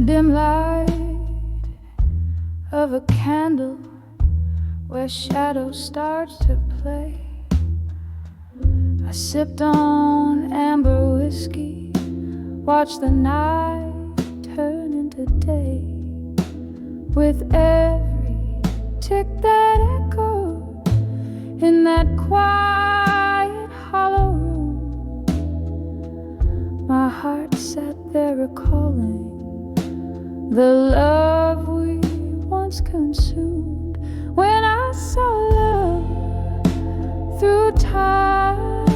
dim light of a candle where shadows start to play. I sipped on amber whiskey, watched the night turn into day. With every tick that echoed in that quiet hollow room, my heart sat there recalling the love we once consumed. When I saw love through time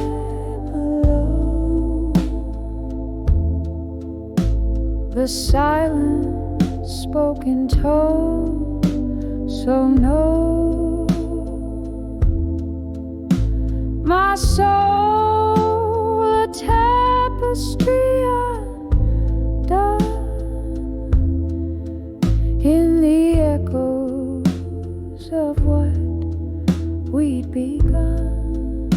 alone, the silent spoken tone, so no, my soul a tapestry undone in the echoes of what we'd begun.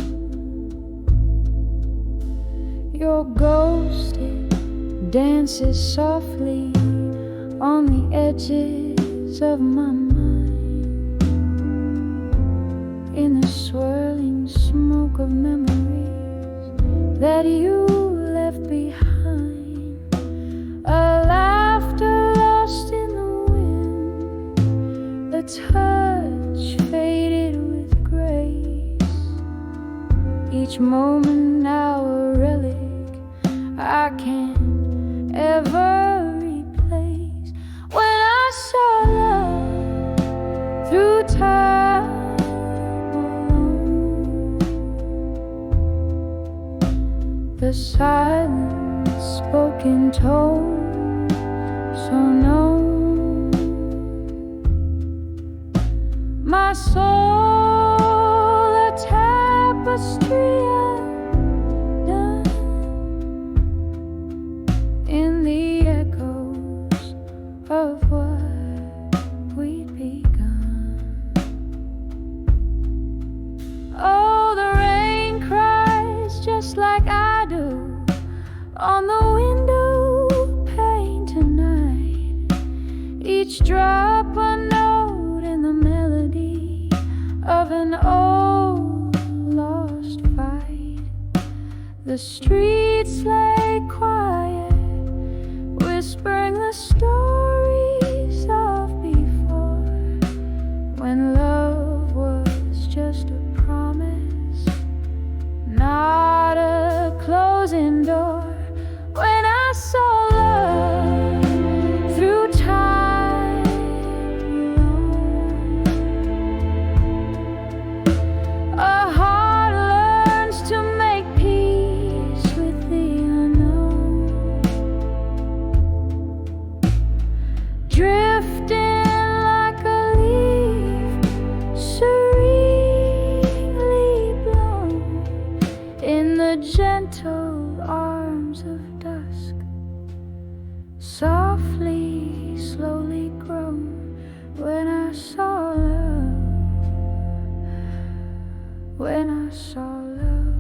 Your ghost, it dances softly on the edges of my mind, in the swirling smoke of memories that you left behind. A laughter lost in the wind, the touch faded with grace, each moment now a relic I can't ever replace. When I saw love through time alone, the silent spoken tone, so known, my soul a tapestry undone in the echoes of what we'd begun. Oh, the rain cries just like I do on the window pane tonight, each drop a note in the melody of an old lost fight. The streets lay quiet, whispering the stories of before, when love was just a promise, not a closing door. When I saw love through time alone, a heart learns to make peace with the unknown, drifting like a leaf serenely blown in the gentle arms of dusk, softly, slowly grown. When I saw love, when I saw love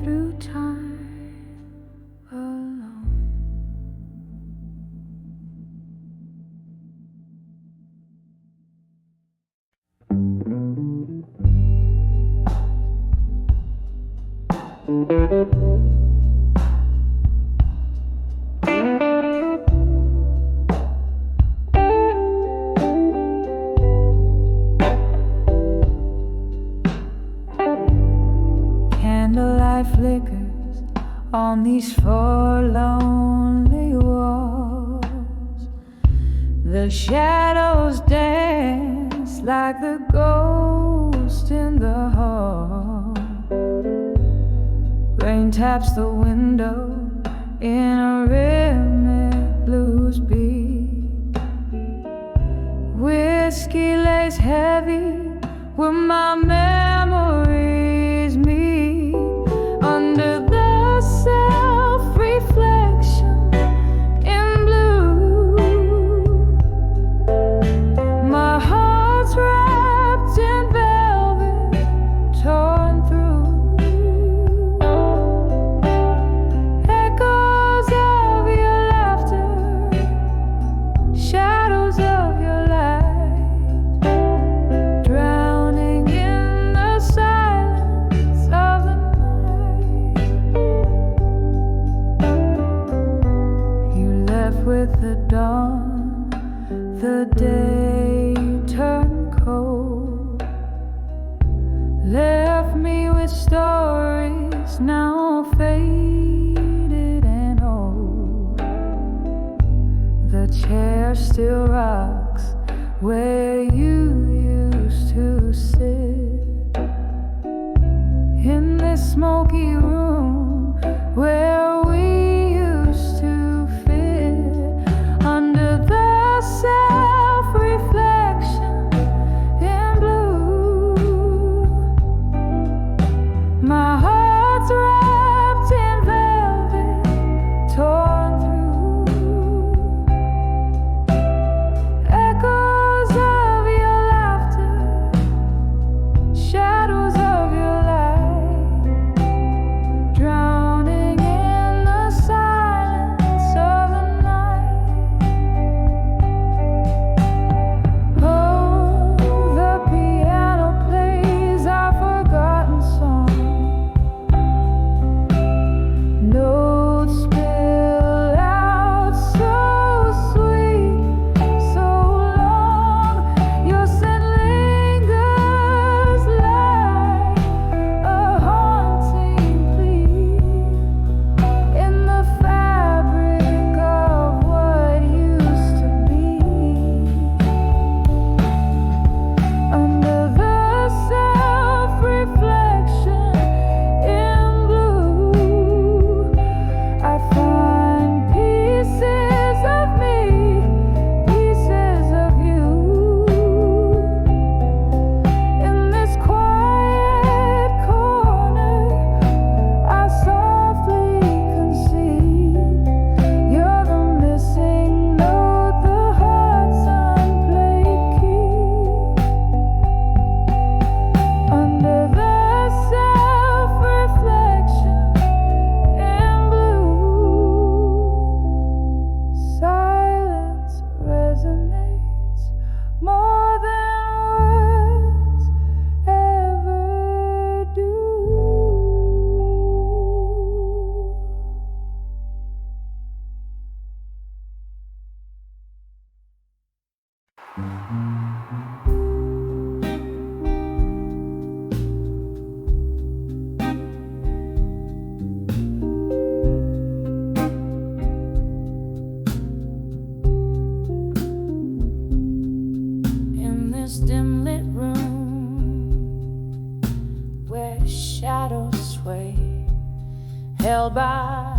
through time alone. Candlelight flickers on these four lonely walls. The shadows dance like the ghost in the hall. Rain taps the window in a rhythmic blues beat. Whiskey lays heavy where my memories meet. Under the self-reflection in blue, my heart's wrapped in velvet, torn through. Echoes of your laughter with the dawn, the day turned cold, left me with stories now faded and old. The chair still rocks where you used to sit, in this smoky room where we used to fit, under the self-reflection in blue. My heart's wrapped in velvet, torn through. Echoes of your laughter, shadows of your light, drowning in the silence of the night. Oh, the piano plays our forgotten song. Notes spill out so sweet, so long. Your scent lingers like a haunting plea in the fabric of what used to be. Under the self-reflection in blue, I find pieces of me, pieces of you, in this quiet corner. I softly conceive you're the missing note, the heart's unplayed key. Under the self-reflection in blue, silence resonates more than words ever do. In this dim lit room where shadows sway, held by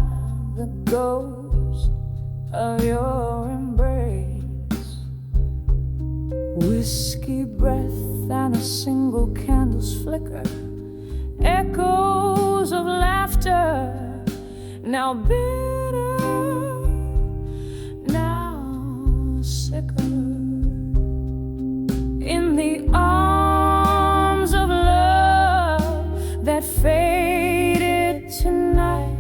the ghost of your embrace, whiskey breath and a single candle's flicker, echoes of laughter, now bitter, now sicker. In the arms of love that faded tonight,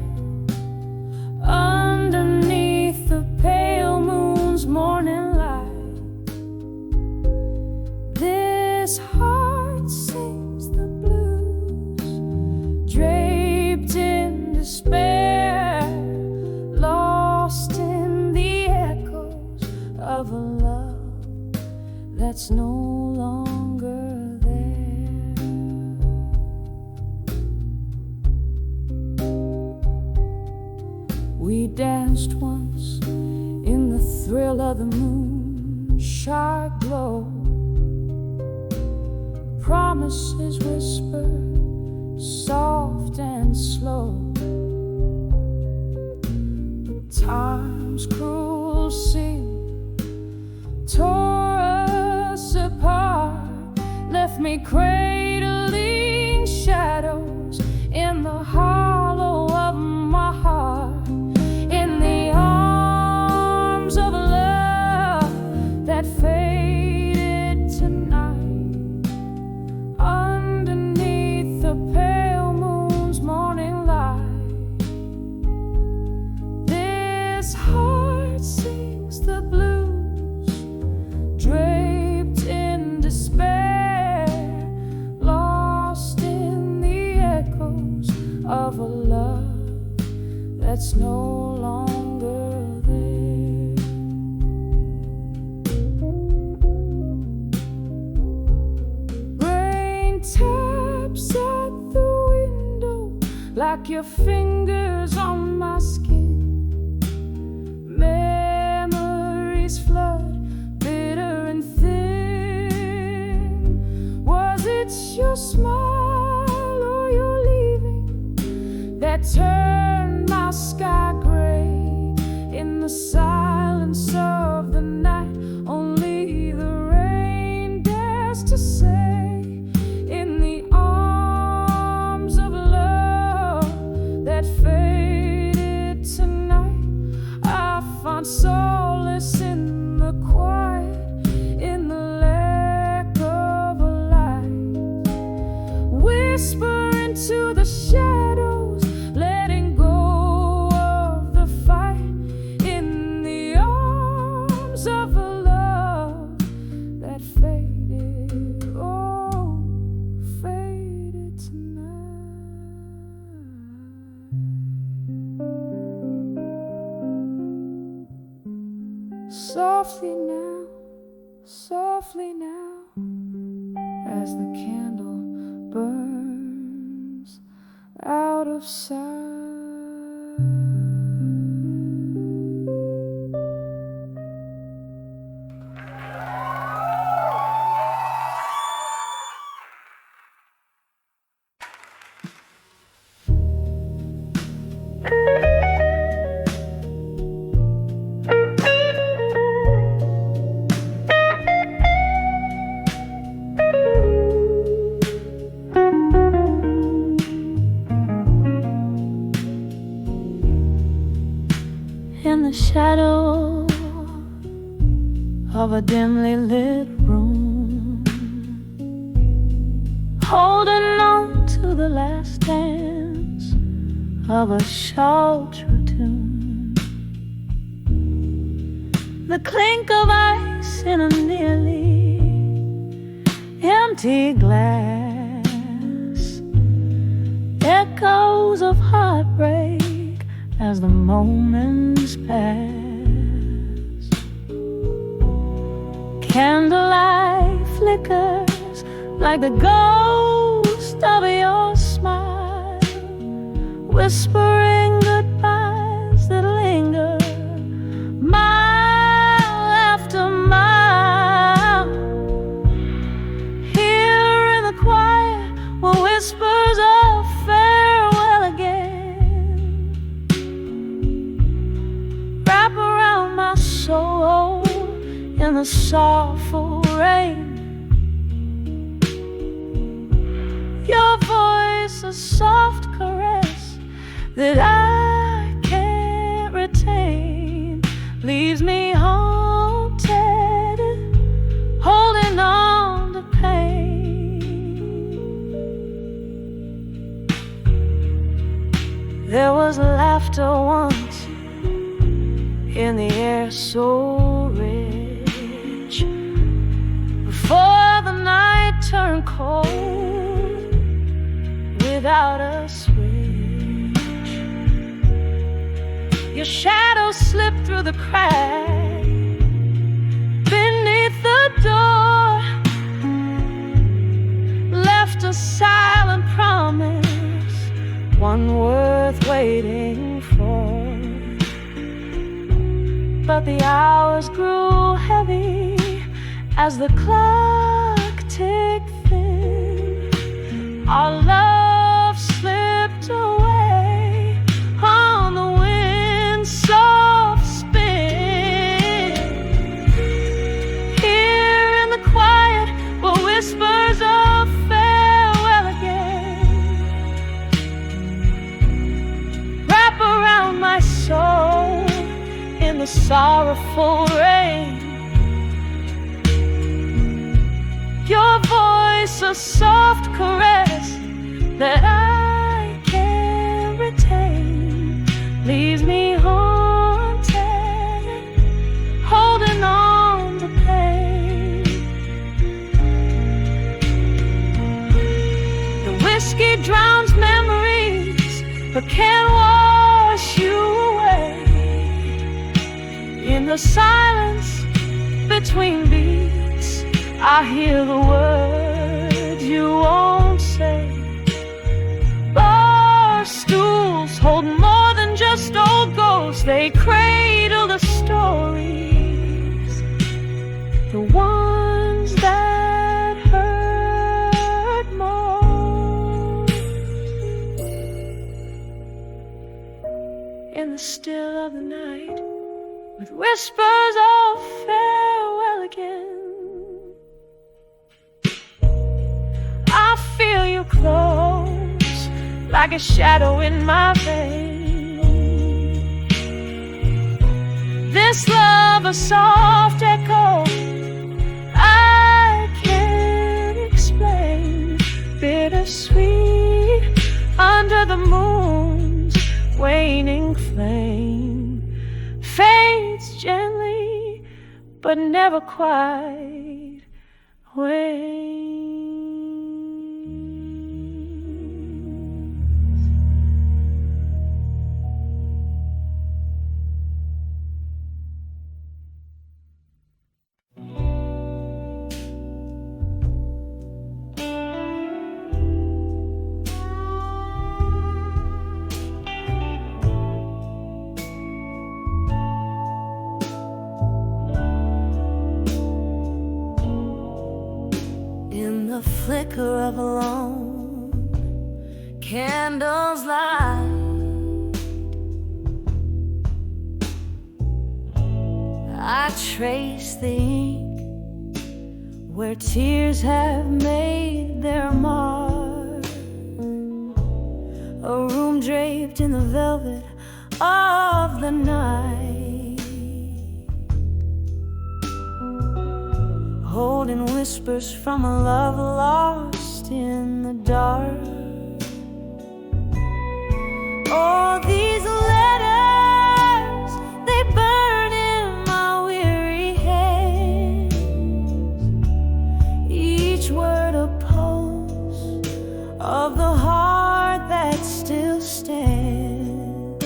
underneath the pale moon's morning light, this heart sings the blues, draped in despair, lost in the echoes of a love that's no longer there. We danced once in the thrill of the moon, sharp glow, promises whispered, soft and slow. But time's cruel seam tore us apart, left me cradling shadows in the hollow of my heart, in the arms of love that faded tonight, underneath the pale moon's morning light. This heart sings the blues, draped in despair, lost in the echoes of a love that's no longer there. your fingers on my skin. Memories flood, bitter and thin. Was it your smile or your leaving that turned my sky gray? In the silence of the night, only the rain dares to say, in the arms of love that faded tonight, I found solace in the quiet, in the lack of a light. Whisper into the shadows, letting go of the fight, in the arms of a love that faded, oh, faded tonight. Softly now, as the candle burns out of sight. In the shadow of a dimly lit room, holding on to the last dance of a short tune, the clink of ice in a nearly empty glass, echoes of heartbreak as the moments pass. Candlelight flickers like the ghost of your smile, whispering goodbyes that linger mile after mile. Here in the quiet were whispers of farewell again, wrap around my soul in the soulful rain. Your voice, a soft caress that I can't retain, leaves me haunted, holding on to pain. There was laughter once in the air so rich, before the night turned cold without a switch. Your shadow slipped through the crack beneath the door, left a silent promise, one worth waiting for. But the hours grew heavy as the clock ticked thin. Our love slipped away on the wind's soft spin. Here in the quiet were whispers of farewell again, wrap around my soul in the sorrowful rain. Your voice, a soft caress that I can't retain, leaves me haunted, holding on to pain. The whiskey drowns memories, but can't wash you away. In the silence between beats, I hear the words you won't say. Bar stool they cradle the stories, the ones that hurt most. In the still of the night, with whispers of farewell again, I feel you close, like a shadow in my vein. This love, a soft echo, I can't explain. Bittersweet under the moon's waning flame, fades gently, but never quite wanes. The flicker of a lone candle's light, I trace the ink where tears have made their mark. A room draped in the velvet of the night, holding whispers from a love lost in the dark. Oh, these letters, they burn in my weary hands, each word a pulse of the heart that still stands.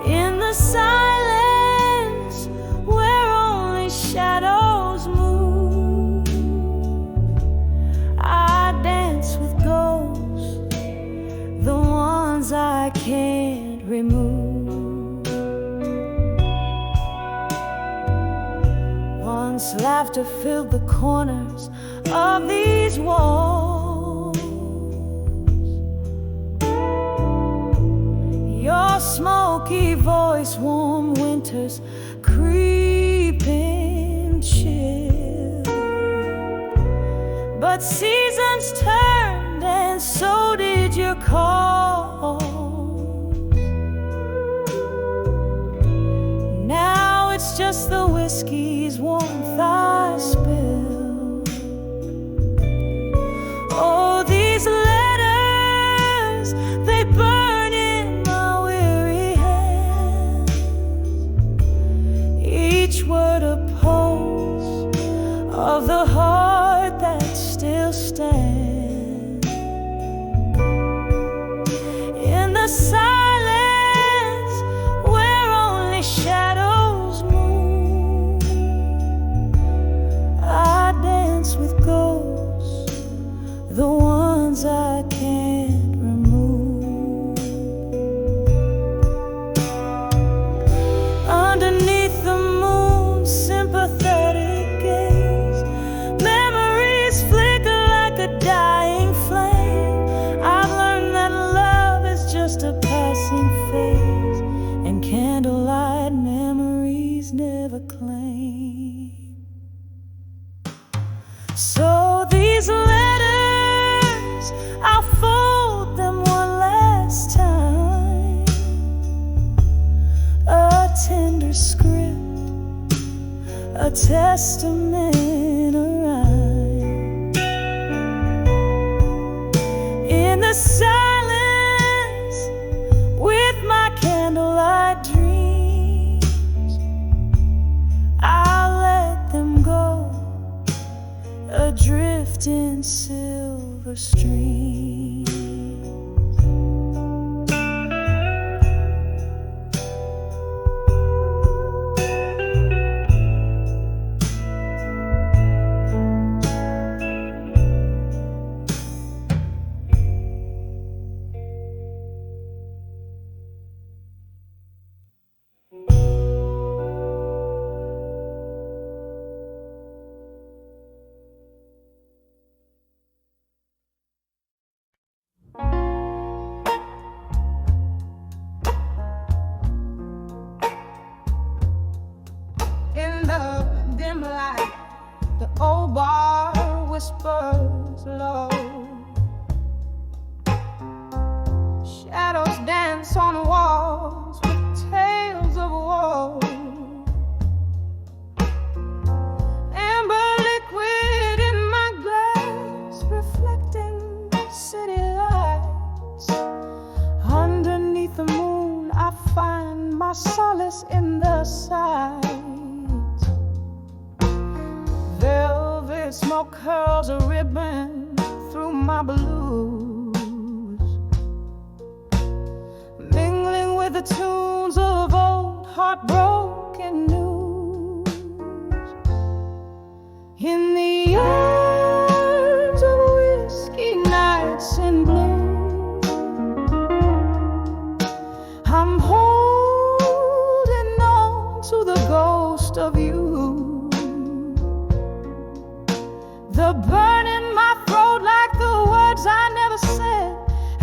In the silence where only shadows move, I dance with ghosts, the ones I can't remove. Once laughter filled the corners of these walls, your smoky voice, warm winters, creeping chill. But seasons turned and so did your call. Now it's just the whiskey's warmth I spill. Oh, these letters, they burn in my weary hands, each word a pulse of the heart that still stands. In the silence where only shadows move, I dance with ghosts, the ones I can't remove. Underneath the moon's sympathetic gaze, memories flicker like a dying flame. I've learned that love is just a passing phase, and candlelight memories never claim. So these letters, I'll fold them one last time, a tender script, a testament, a rhyme. In the silence with my candlelight dreams, I'll let them go, adrift in silver streams. whispers low. Shadows dance on walls with tales of woe. Amber liquid in my glass, reflecting city lights. Underneath the moon, I find my solace in the sight. Velvet smoke curls a ribbon through my blues, mingling with the tunes of old heartbroken news. In the arms of whiskey nights in blue, I'm holding on to the ghost of you. The burn in my throat like the words I never said.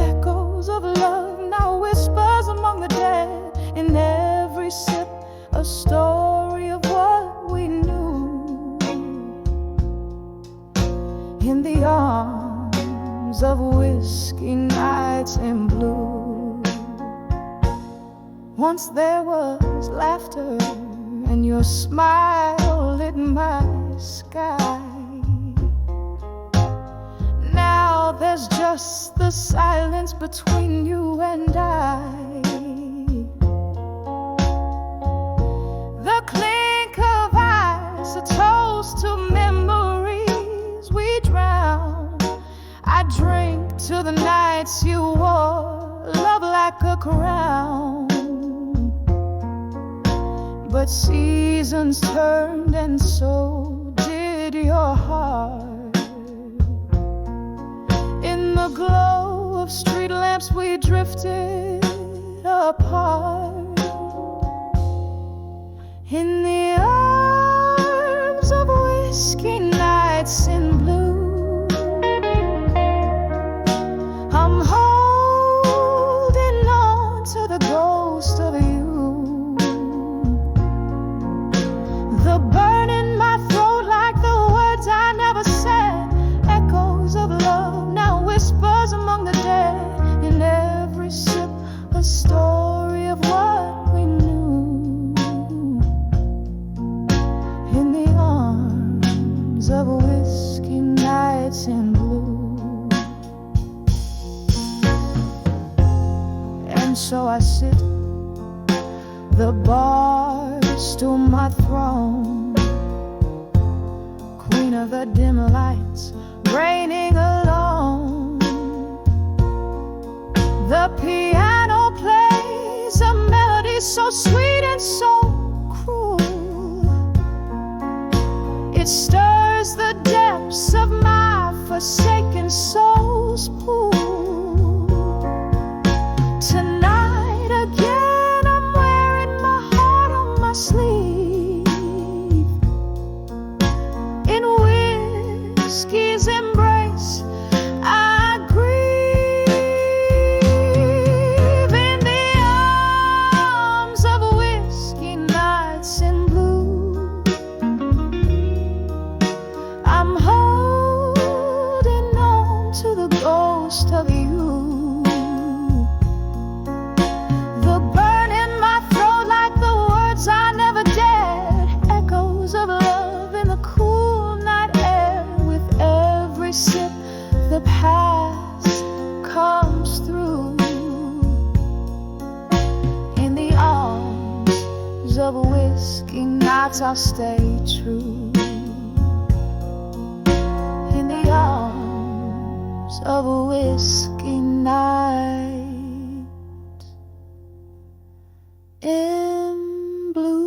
Echoes of love now whispers among the dead. In every sip a story of what we knew. In the arms of whiskey nights in blue. Once there was laughter and your smile lit my sky. Now there's just the silence between you and I. The clink of ice, a toast to memories we drown. I drink to the nights you wore love like a crown. But seasons turned and so did your heart. In the glow of street lamps we drifted apart. In the arms of whiskey nights in blue, I'm holding on to the ghost of you. The burn in my throat like the words I never said. Echoes of love now whispers among the dead. In every sip a story of what we knew. In the arms of whiskey nights in blue. And so I sit, the bars to my throne, queen of the dim lights, reigning alone. The piano plays a melody so sweet and so cruel. It stirs the depths of my forsaken soul's pool. Tonight again I'm wearing my heart on my sleeve. In whiskey's embrace I grieve. In the arms of whiskey nights in blue, I'm holding on to the ghost of you. The burn in my throat like the words I never dared. Echoes of love in the cool night air. With every sip the past comes through. In the arms of whiskey nights I'll stay true. In the arms of a whiskey night in blue.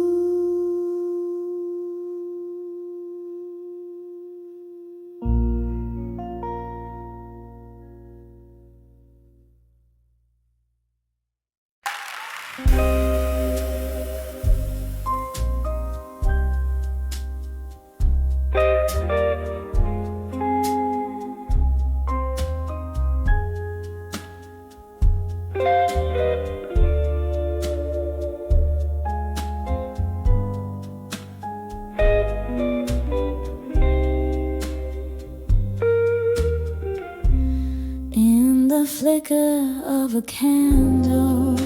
a candle,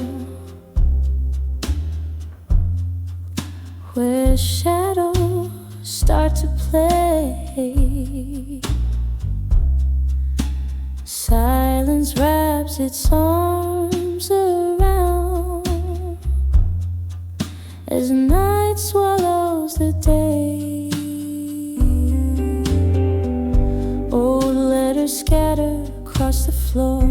where shadows start to play. Silence wraps its arms around as night swallows the day. Old letters scatter across the floor,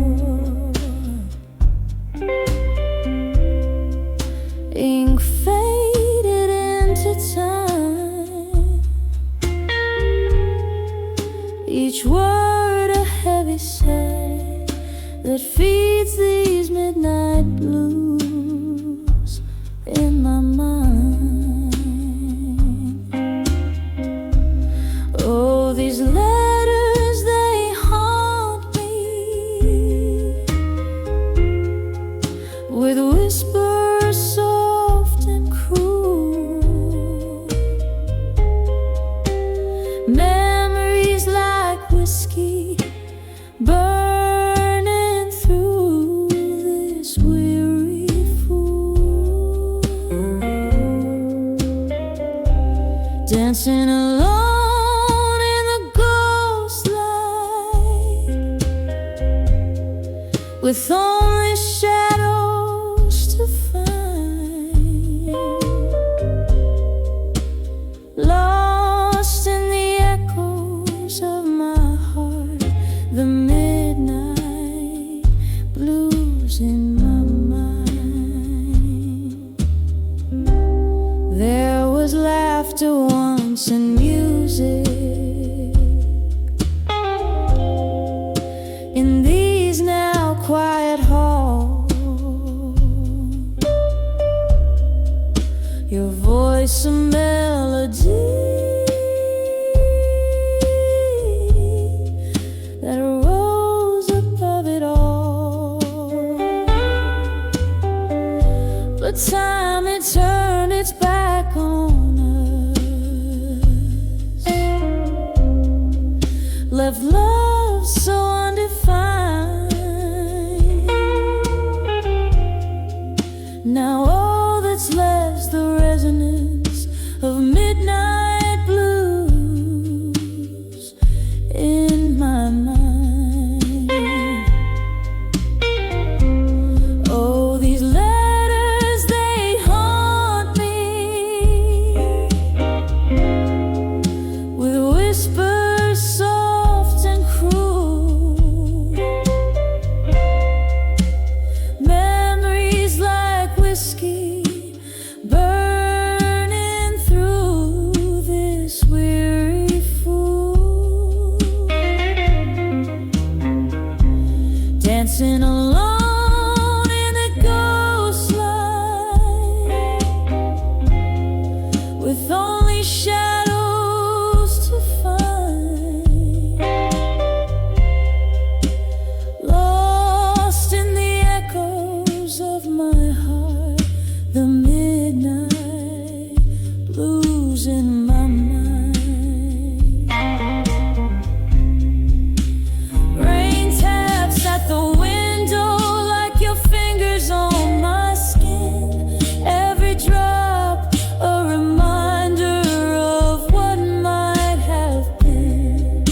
ink faded into time, each word a heavy sigh that feeds these midnight blues in my mind. Oh, these letters, they haunt me with whispers soft and cruel, memories like whiskey burning through this weary fool, dancing alone in the ghost light, with only shadows to find, lost in the echoes of my heart, the midnight blues in my mind. There was laughter once and music in these now quiet halls. Your voice a melody that rose above it all. But time had turned its back on us, left love so undefined. Now all that's left's the resonance of midnight blues in my mind. Oh, these letters, they haunt me with whispers soft and cruel, memories like whiskey burning through this weary fool, dancing alone in the ghost light, with only shadows to find, lost in the echoes of my heart, the midnight blues in my mind. Rain taps at the window like your fingers on my skin, every drop a reminder of what might have been.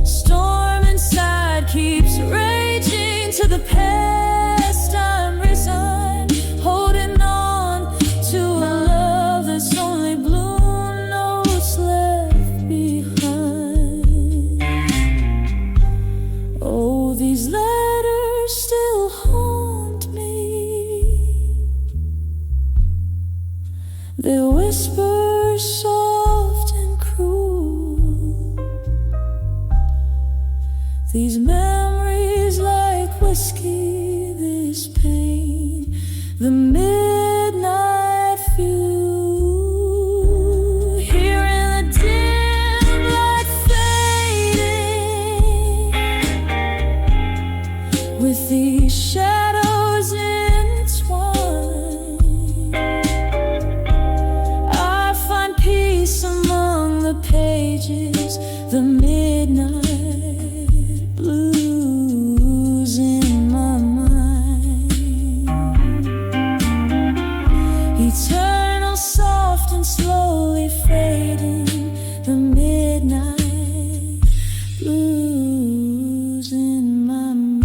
Storm inside keeps raging to the past. I'm resigned, holding on to a love that's only blue notes left behind. Oh, these letters still haunt me, they whisper soft and cruel, these memories like whiskey, this pain, the midnight fuel, here in the dim light fading, with these shadows entwined, I find peace among the pages, the midnight blues in my mind. eternal, soft and slowly fading, the midnight blues in my mind.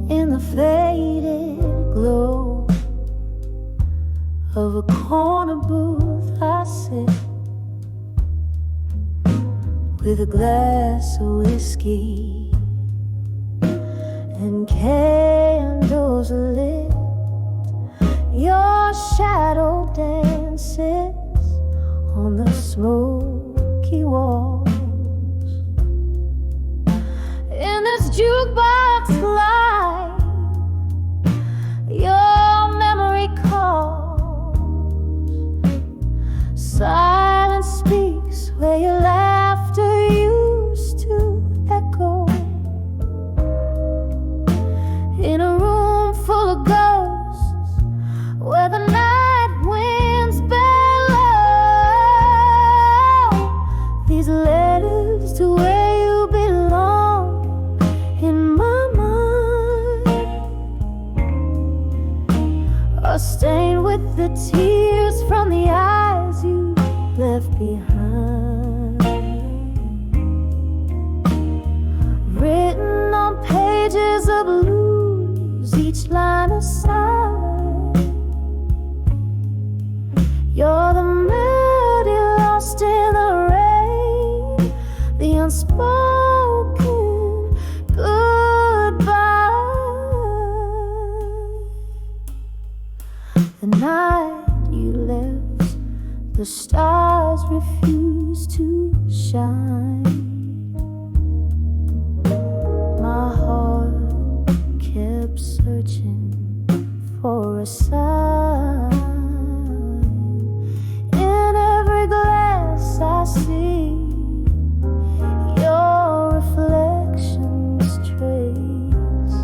In the faded glow of a corner booth, I sit with a glass of whiskey and candles lit. Your shadow dances on the smoky walls. In this jukebox light, your memory calls. Silence speaks where your laughter used to echo. In a room full of ghosts, where the night winds bellow, these letters to where you belong in my mind are stained with the tears from the eyes you left behind, written on pages of blues, each line a sigh. You're the melody lost in the rain, the unspoken goodbye. The night you left, the stars refused to shine. My heart kept searching for a sign. In every glass I see your reflection's trace,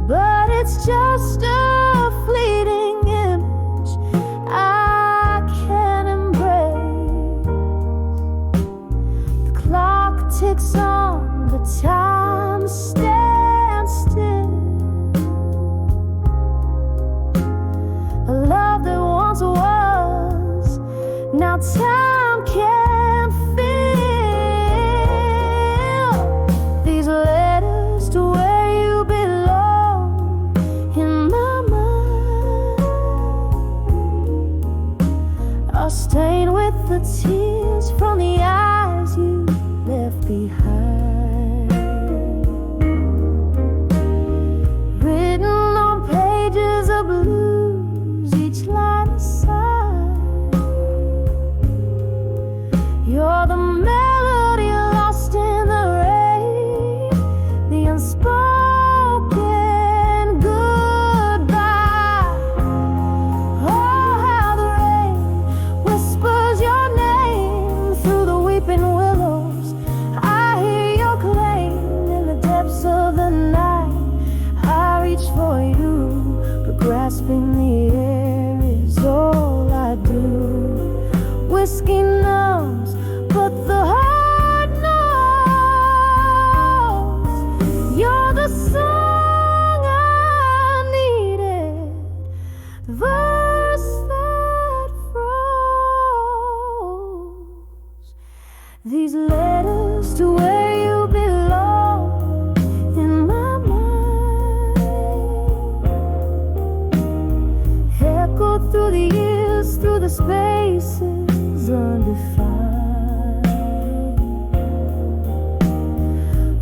but it's just a fleeting image I can't embrace. The clock ticks on, but time stands still. A love that once was, now time can't fill. These letters to where you belong in my mind are stained with the tears from the eyes you left behind, written on pages of blues, each line a sigh. You're the melody lost in the rain, the unspoken goodbye. Oh, how the rain whispers your name through the weeping willows. I hear your claim in the depths of the night. I reach for you, but grasping the air is all I do. Whiskey numbs, but the heart knows. You're the song I needed, the verse that froze. These letters to where you belong in my mind echo through the years, through the spaces undefined,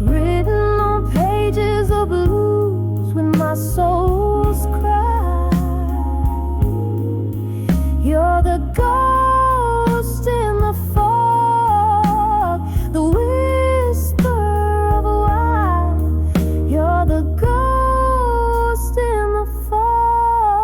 written on pages of blues when my soul's cry. You're the ghost in the fog, the whisper of a while. You're the ghost in the fog.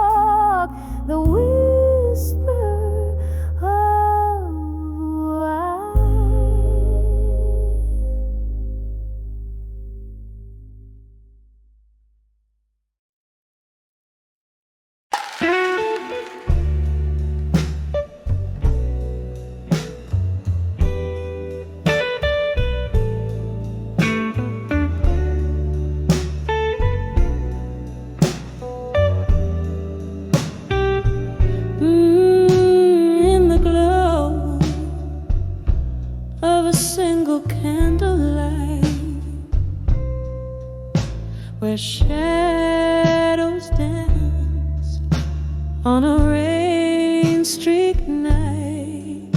where shadows dance on a rain-streaked night.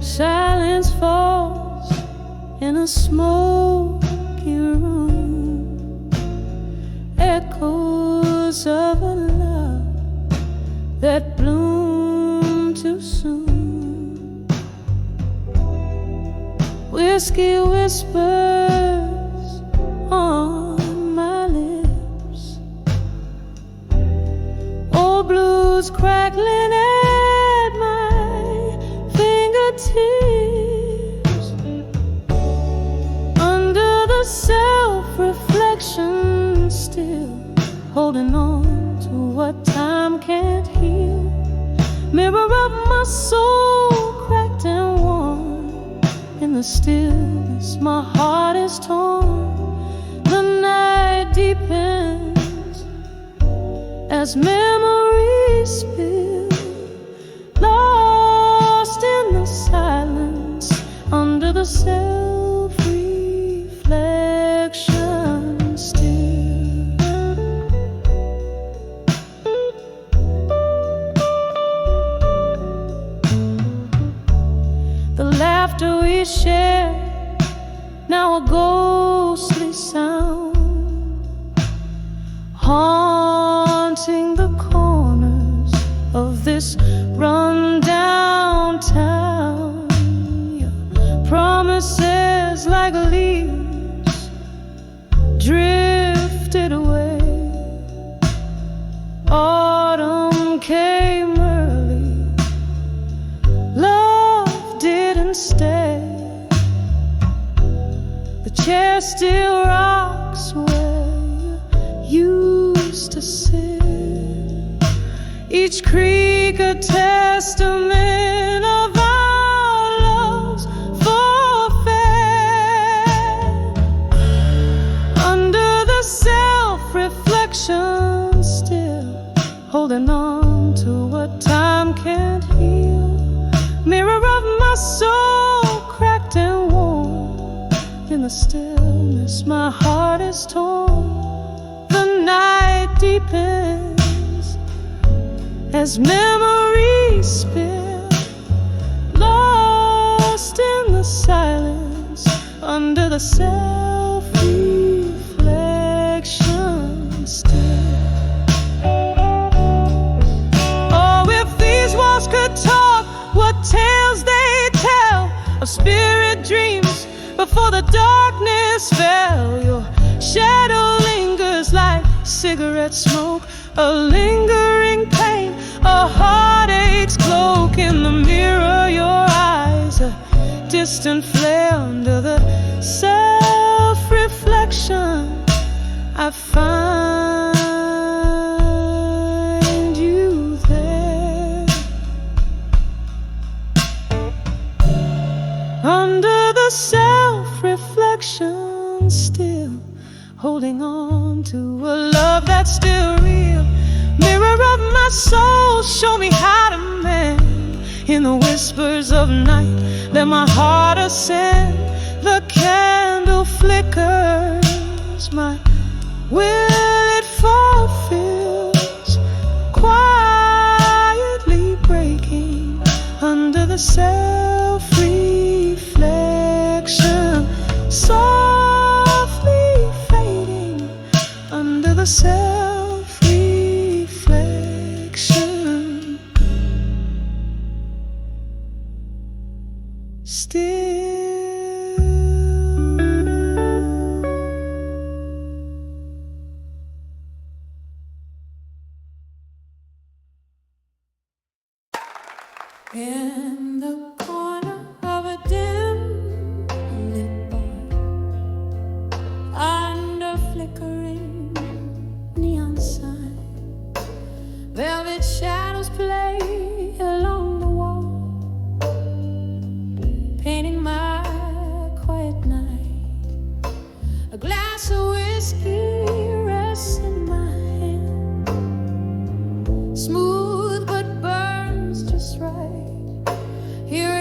Silence falls in a smoky room, echoes of a love that bloomed too soon. Whiskey whispers on my lips, old blues crackling at my fingertips. Under the self-reflection, still holding on to what time can't heal. Mirror of my soul, cracked and worn. In the stillness, my heart is torn. The night deepens as memories spill, lost in the silence under the self-reflection still. The laughter we shared, now a ghostly sound, haunting the corners of this run-down town. Your promises like leaves drifted away. Autumn came early, love didn't stay. The chair still rocks where you used to sit, each creak a testament of our love's forfeit. Under the self-reflection, still holding on to what time can't heal. Mirror of my soul, cracked and worn. In the stillness, my heart is torn. The night deepens as memories spill, lost in the silence under the self-reflection still. Oh, if these walls could talk, what tales they tell of spirit dreams before the darkness fell. Your shadow lingers like cigarette smoke, a lingering pain, a heartache's cloak. In the mirror, your eyes, a distant flare under the self-reflection. I find you there. Under the self-reflection, still holding on to a love that's still real. Mirror of my soul, show me how to mend. In the whispers of night, let my heart ascend. The candle flickers, my will it fulfills, quietly breaking under the self-reflection, softly fading under the self-reflection still. In the corner of a dim lit bar, under flickering neon sign, velvet shadows play along the wall, painting my quiet night. A glass of whiskey rests in my hand, smooth but burns just right. Here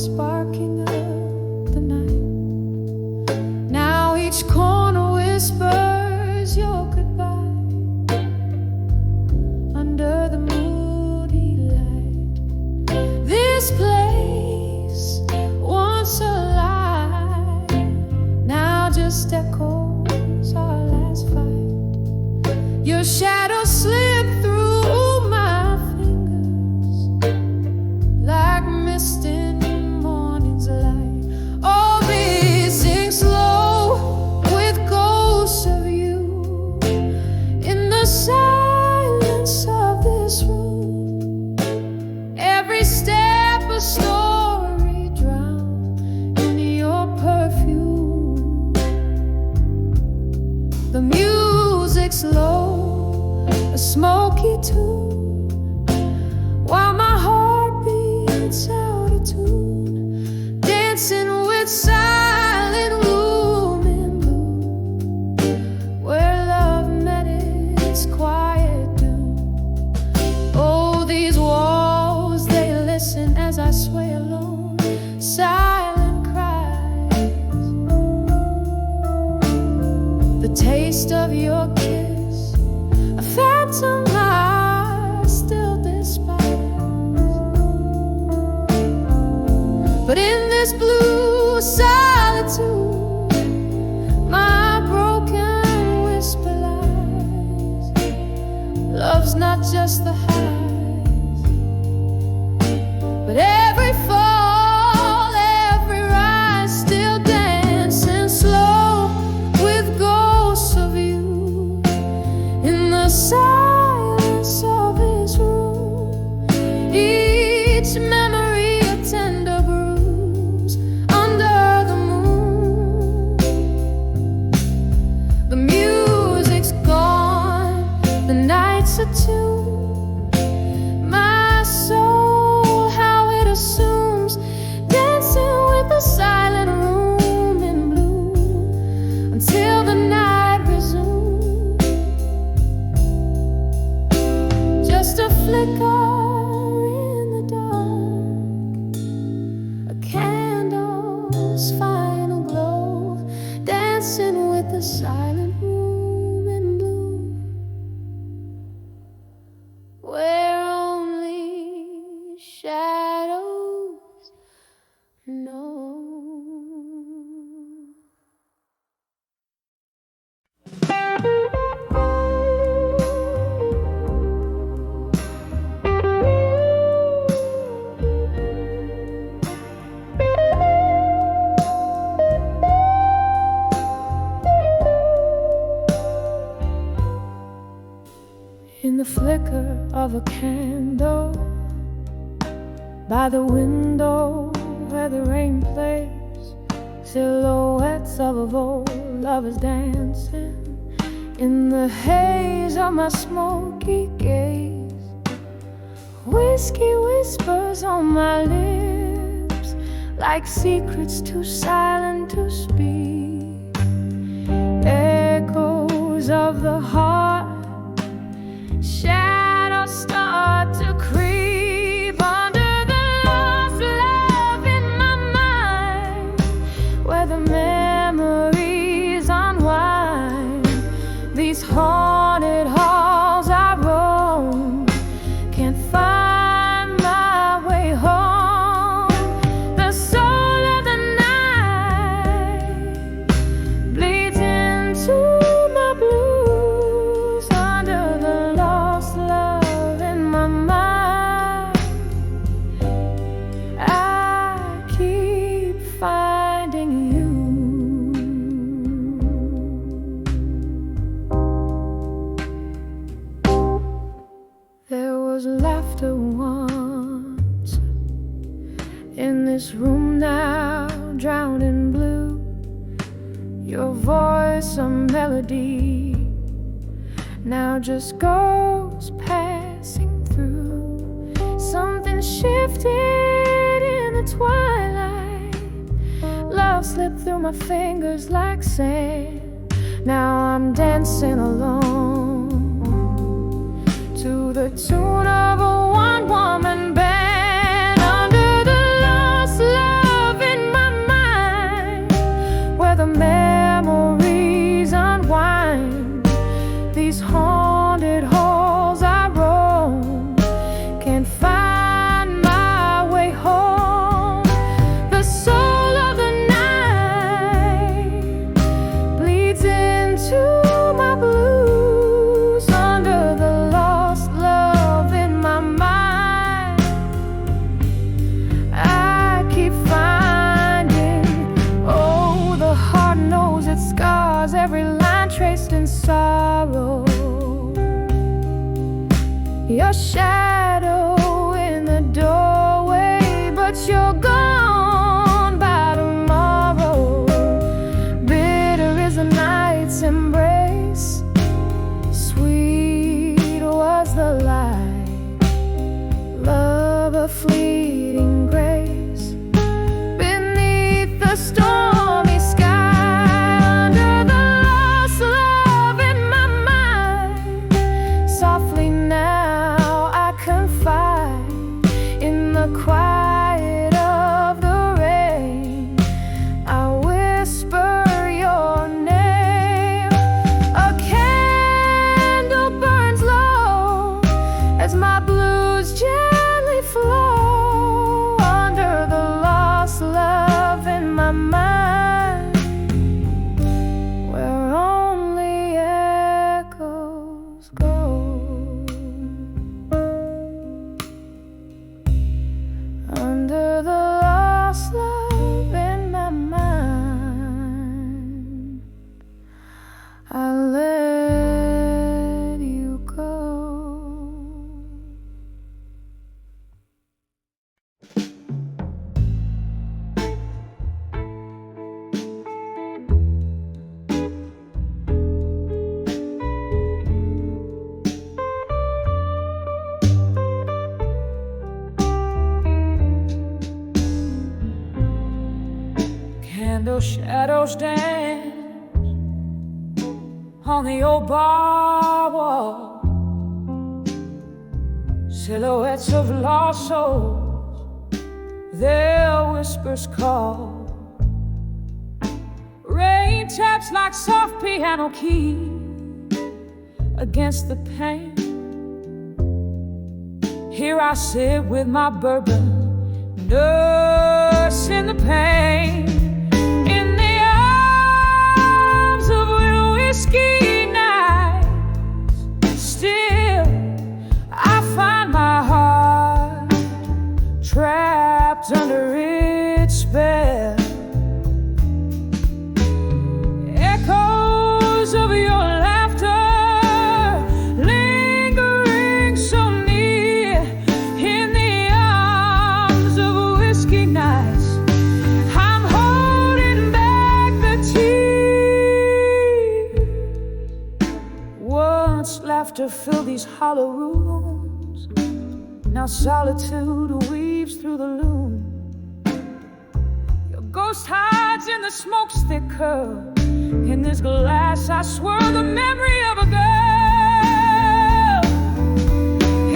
sparking up the night. Now each corner whispers your goodbye under the moody light. This place, once alive, now just echoes our last fight. Your shadow slipped through my fingers like mist in the morning's light. Oh, busy slow with ghosts of you in the silence of this room. Every step a story drowned in your perfume. The music's low, a smoky tune, while my heart beats out of tune, dancing with silent room in blue, where love met its quiet doom. Oh, these walls, they listen as I sway alone, silent cries. The taste of your kiss, a phantom I still despise. But in this blue solitude, my broken whisper lies. Love's not just the highs, but every fall, every rise, still dancing slow with ghosts of you in the silence of his room. Each memory a tender bruise under the moon. The music's gone, the night's attuned. My soul, how it assumes, dancing with the silent room in blue until the night resumes. Just a flicker in the dark, a candle's final glow, dancing with the silent room in blue, where only shadows know. In the flicker of a candle, by the window where the rain plays, silhouettes of old lovers dancing in the haze of my smoky gaze. Whiskey whispers on my lips like secrets too silent to speak. Echoes of the heart, shadows start to creep under the lost love in my mind, where the memories unwind. These haunted halls I roam, can't find my way home. The soul of the night bleeds into my blues under the lost love in my mind. I keep finding you. There was laughter once in this room now drowned in blue. Your voice a melody now just goes passing through. Something shifted in the twilight. Love slipped through my fingers like sand. Now I'm dancing alone to the tune of a one-woman band under the lost love. shadow in the doorway, but you're gone by tomorrow. Bitter is the night's embrace, sweet was the light, love a fleeting grace. Beneath the stormy sky, under the lost love in my mind, softly now I confide in the quiet of the rain. I whisper your name. A candle burns low as my blues gently flow under the lost love in my mind, where only echoes go. Under the lost love in my mind, I let you go. Candle shadows dance on the old bar wall, silhouettes of lost souls, their whispers call. Rain taps like soft piano keys against the pane. Here I sit with my bourbon, nursing the pain. In the arms of whiskey nights, still I find my heart trapped under its spell. Echoes of your laughter lingering so near. In the arms of whiskey nights, I'm holding back the tears. Once laughter filled these hollow rooms, now solitude weaves through the loom. Your ghost hides in the smoke's thick curl. In this glass I swirl the memory of a girl.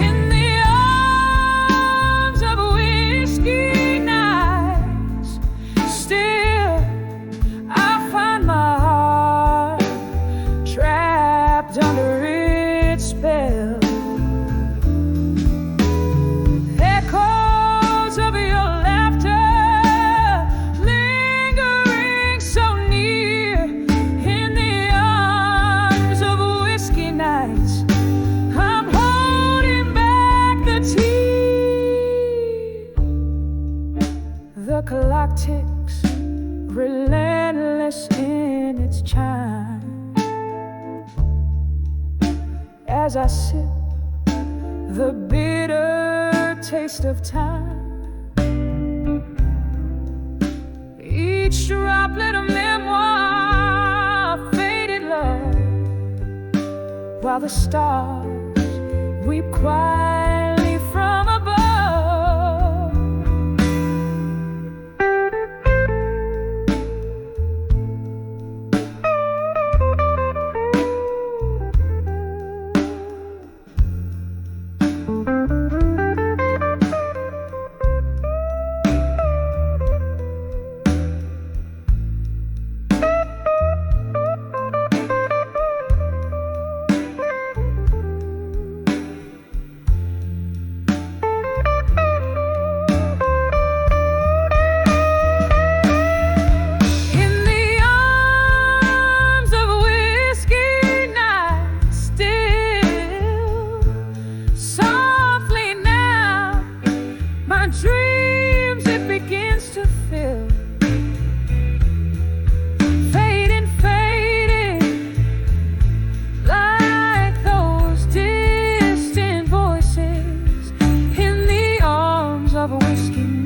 In the arms of whiskey nights, still I find my heart trapped under its spell. Echoes of your laughter lingering so near. In the arms of whiskey nights, I'm holding back the tears. The clock ticks, relentless in its chime, as I sip the bitter taste of time. Each droplet of memoir, faded love, while the stars weep quietly from above.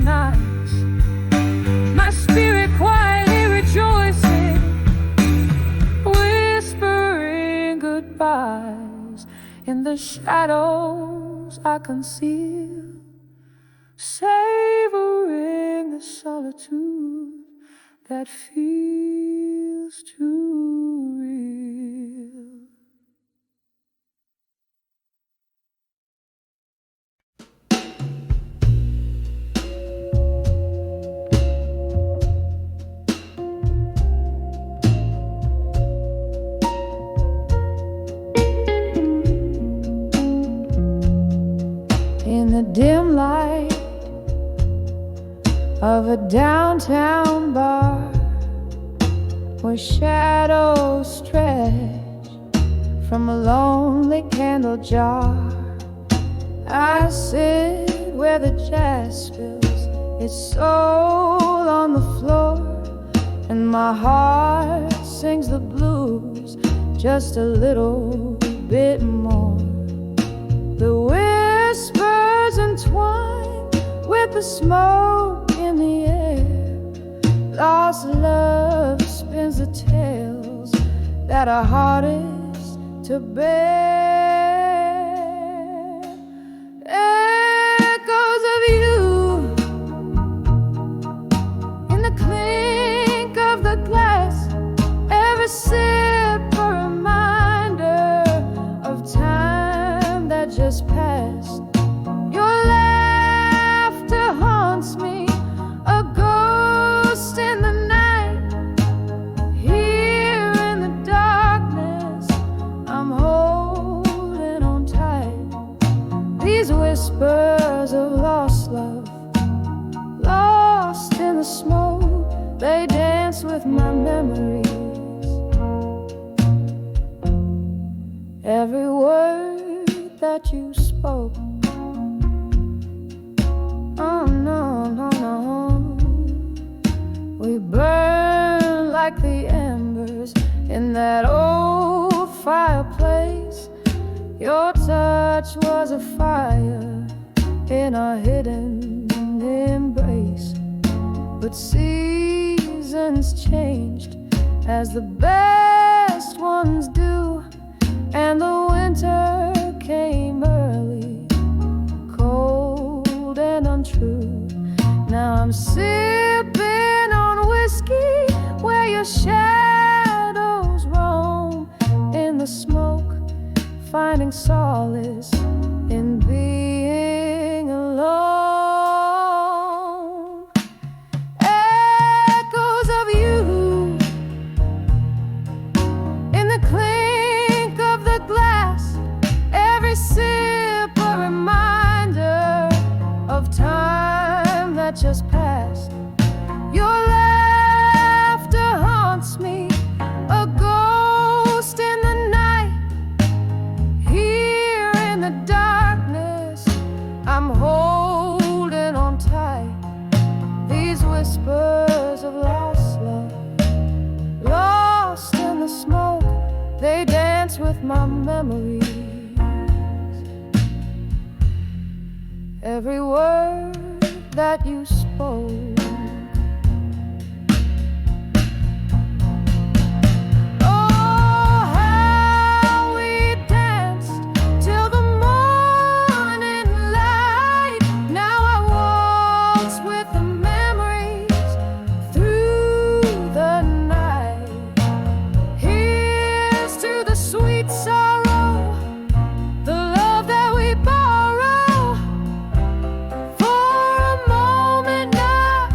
nights, my spirit quietly rejoicing, whispering goodbyes in the shadows I conceal, savoring the solitude that feels too real. In the dim light of a downtown bar, where shadows stretch from a lonely candle jar, I sit where the jazz spills its soul on the floor, and my heart sings the blues just a little bit more. The whispers entwine with the smoke in the air. Lost love spins the tales that are hardest to bear. Echoes of you in the clink of the glass, every sip a reminder of time that just passed. Your laughter haunts me, a ghost in the night. Here in the darkness, I'm holding on tight. These whispers of lost love, lost in the smoke, they dance with my memories. Every word that you spoke, oh no, no, no, we burn like the embers in that old fireplace. Your touch was a fire in our hidden embrace. But seasons changed as the best ones do, and the winter came early, cold and untrue. Now I'm sipping on whiskey where your shadows roam in the smoke, finding solace in being alone. Echoes of you in the clink of the glass, every sip a reminder of time that just passed. Your laughter haunts me, a ghost in the night. Here in the darkness, I'm holding on tight. These whispers of lost love, lost in the smoke, they dance with my memories. Every word that you spoke, oh, how we danced till the morning light. Now I waltz with the memories through the night. Here's to the sweet sorrow, the love that we borrow. For a moment now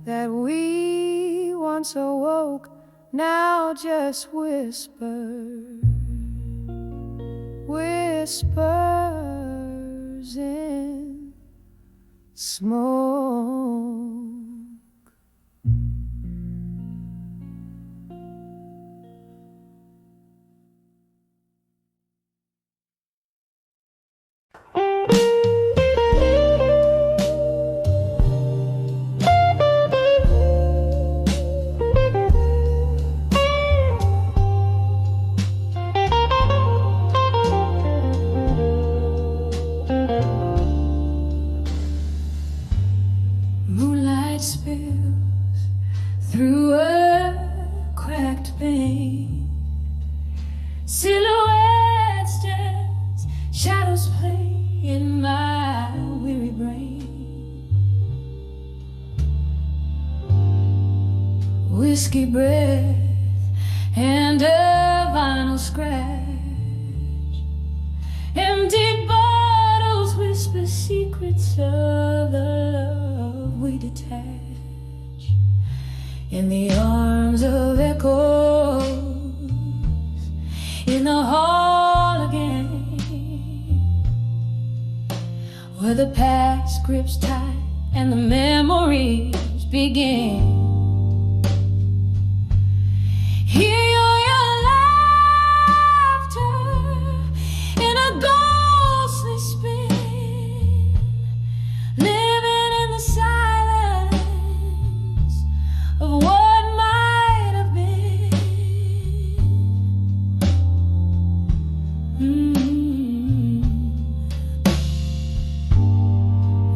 that we once awoke now just whisper, whispers in smoke. Moonlight spills through a cracked pane. Silhouettes dance, shadows play in my weary brain. Whiskey breath and a vinyl scratch. Empty bottles whisper secrets of the love we detach. In the arms of echoes, in the hall again, where the past grips tight and the memories begin. Hear your laughter in a ghostly spin, living in the silence of what might have been.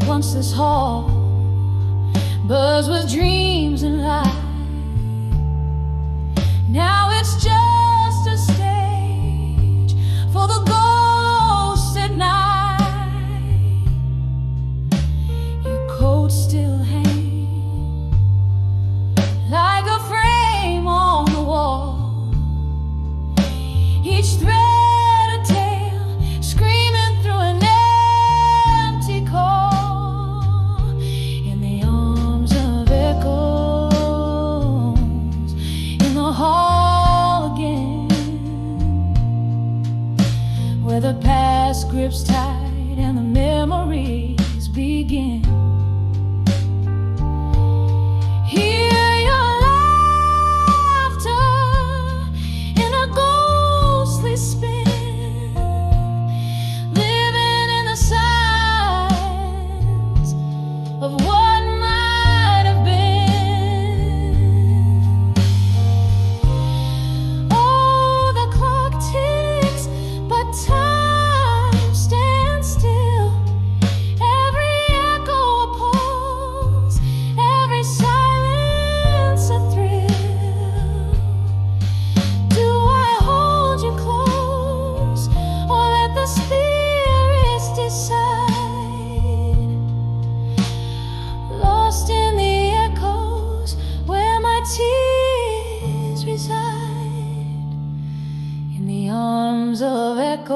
Once this hall buzzed with dreams and light. Now it's just a stage for the ghosts at night. Your coat still hangs like a frame on the wall. Each thread a tale screaming through an empty call. In the arms of echoes, in the hall again, where the past grips tight and the memories begin. Hear your laughter in a ghostly spin, living in the silence of what might have been. Oh, the clock ticks, but time stands still. Every echo a pulse, every silence a thrill. Do I hold you close, or let the spirits decide? Lost in the echoes where my tears reside. In the arms of echoes,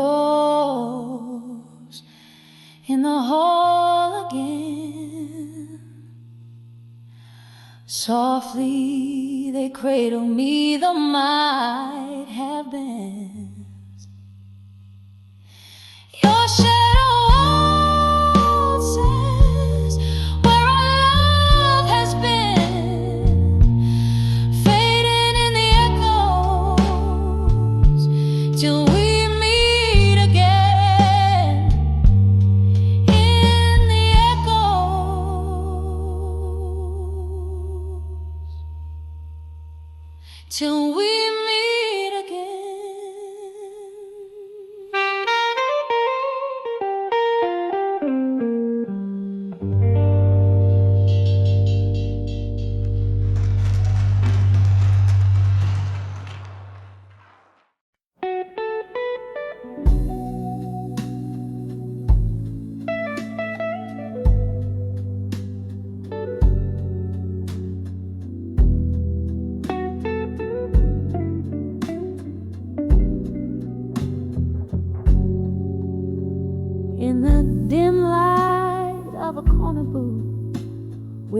in the hall again. Softly they cradle me, the might have been. Your shadow waltzes where our love has been, fading in the echoes till we meet again. In the echoes till we meet again.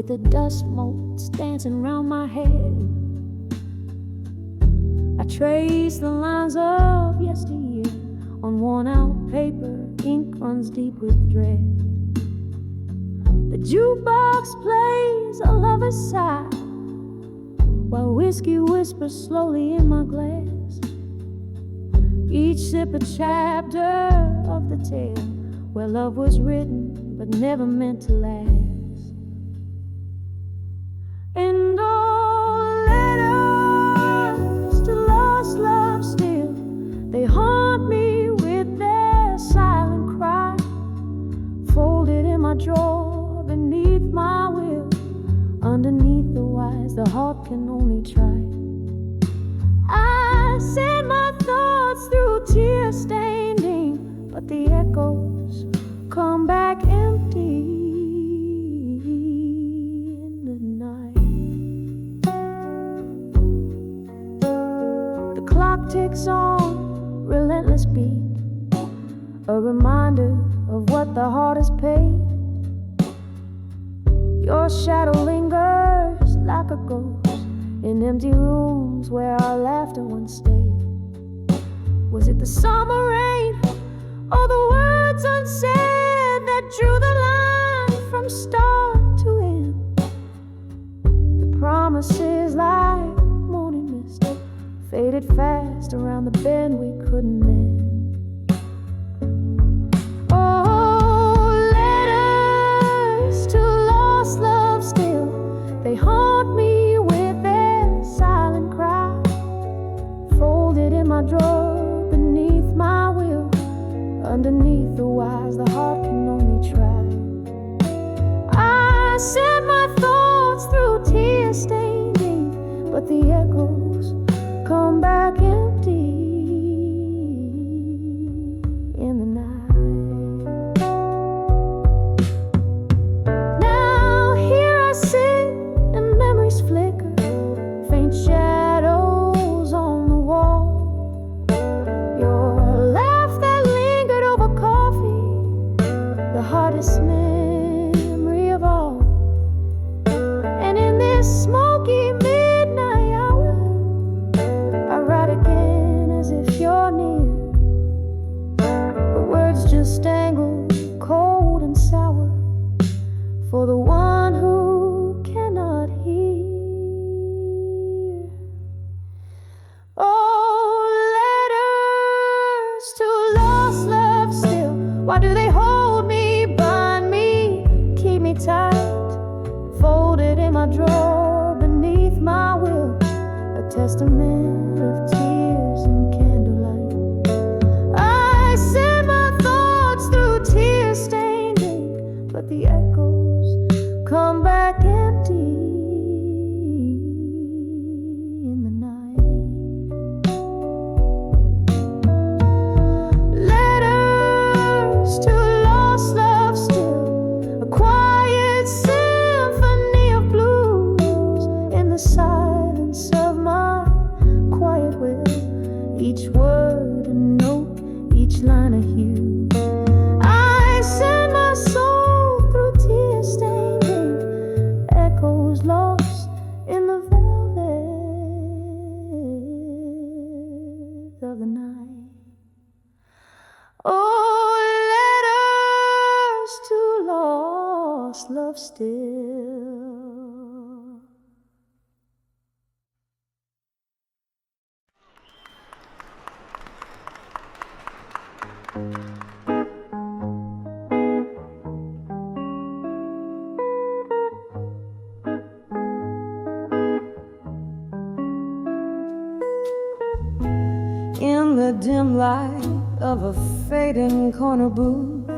with the dust motes dancing round my head. I trace the lines of yesteryear on worn-out paper, ink runs deep with dread. The jukebox plays a lover's sigh while whiskey whispers slowly in my glass. Each sip a chapter of the tale where love was written but never meant to last. And all letters to lost love still, they haunt me with their silent cry, folded in my drawer beneath my will. Underneath the wise, the heart can only try. I send my thoughts through tear-stained ink, but the echoes come back empty in the night. The clock ticks on, relentless beat, a reminder of what the heart has paid. Your shadow lingers like a ghost in empty rooms where our laughter once stayed. Was it the summer rain or the words unsaid that drew the line from start to end? The promises like morning mist faded fast around the bend we couldn't mend. They haunt me with their silent cry, folded in my drawer beneath my will. Underneath the wise, the heart can only try. I send my thoughts through tear-stained ink, but the echoes come back empty in the night. Now here I sit, flicker, faint shadows on the wall. Your laugh that lingered over coffee, the hardest memory of all. And in this smoky midnight hour, I write again as if you're near. The words just dangle cold and sour for the one who cannot hear. Why do they hold me, bind me, keep me tight, folded in my drawer beneath my will, a testament of tears and candlelight. I send my thoughts through tear-stained ink, but the echoes come back empty in the night. To lost love still, a quiet symphony of blues in the silence of my quiet will. Each word a note, each line a hue. I send my soul through tear-stained ink, echoes lost in the velvet of the night. Oh, letters to lost love still. In the dim light of a fading corner booth,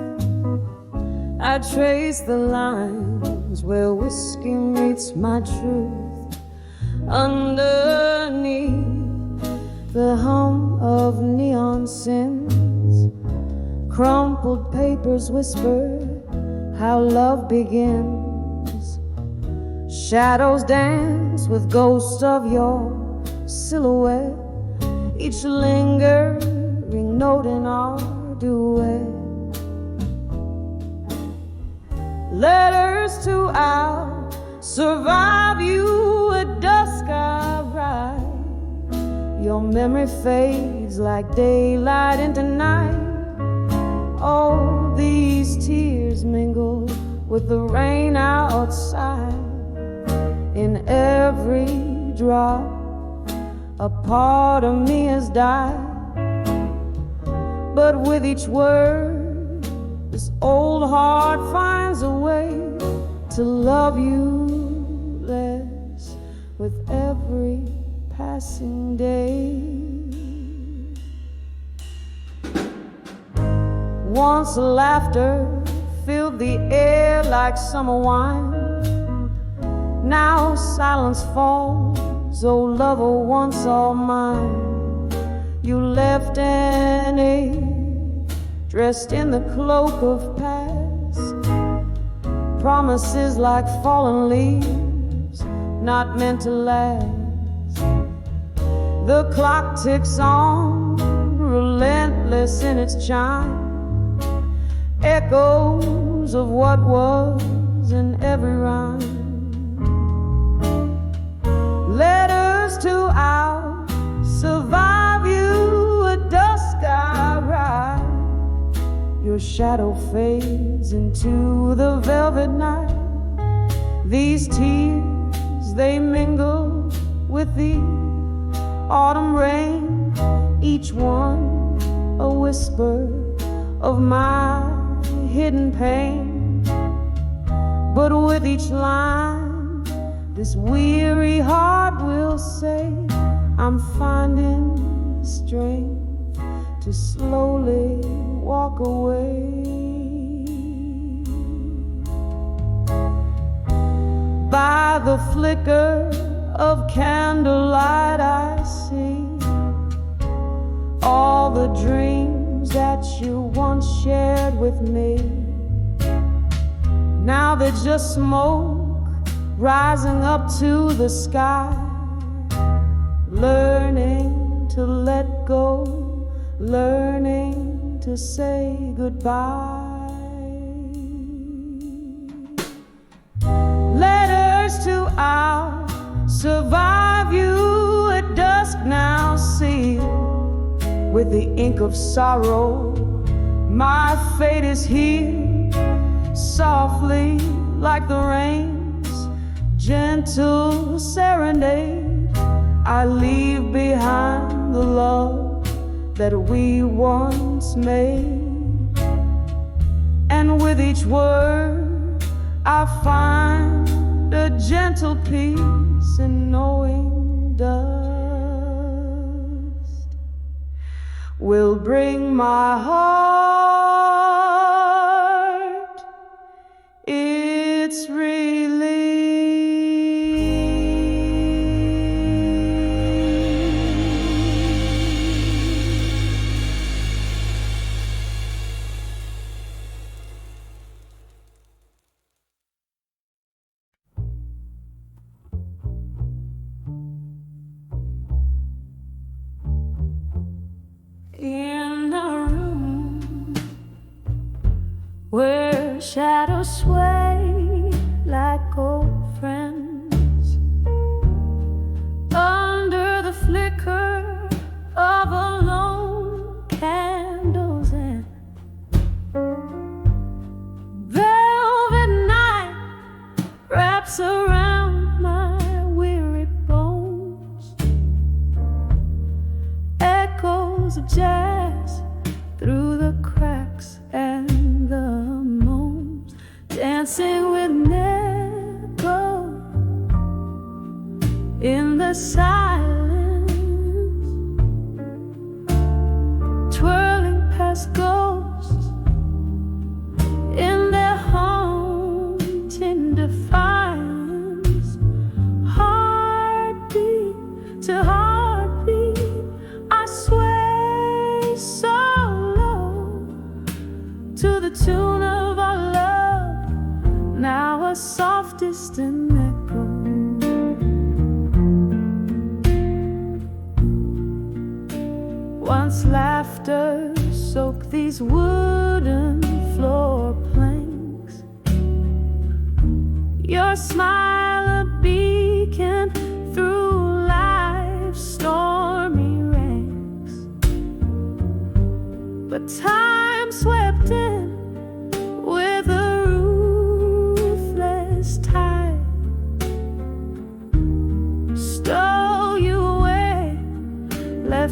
I trace the lines where whiskey meets my truth. Underneath the hum of neon sins, crumpled papers whisper how love begins. Shadows dance with ghosts of your silhouette, each lingering note in our duet. Letters to our survive you at dusk I ride. Your memory fades like daylight into night. All these tears mingle with the rain outside. In every drop, a part of me has died. But with each word, this old heart finds a way to love you less with every passing day. Once laughter filled the air like summer wine. Now silence falls, oh lover once all mine. You left an age dressed in the cloak of past, promises like fallen leaves, not meant to last. The clock ticks on, relentless in its chime, echoes of what was in every rhyme. Letters to our survive you at dusk I ride. Your shadow fades into the velvet night. These tears, they mingle with the autumn rain, each one a whisper of my hidden pain. But with each line, this weary heart will say, I'm finding strength to slowly walk away. By the flicker of candlelight I see all the dreams that you once shared with me. Now they're just smoke rising up to the sky, learning to let go, learning to say goodbye. Letters to our survive you at dusk now sealed with the ink of sorrow. My fate is here, softly like the rain's gentle serenade. I leave behind the love that we once made. And with each word I find a gentle peace in knowing dust will bring my heart its relief. In a room where shadows sway like old friends, under the flicker of a lone candle's end, velvet night wraps around my weary bones, echoes of jazz through the cracks and the moans, dancing with an echo in the silence, twirling past ghosts in their haunting defiance. Heartbeat to heartbeat, I sway so low to the tune of our love, now a soft distant echo. Once laughter soaked these wooden floor planks, your smile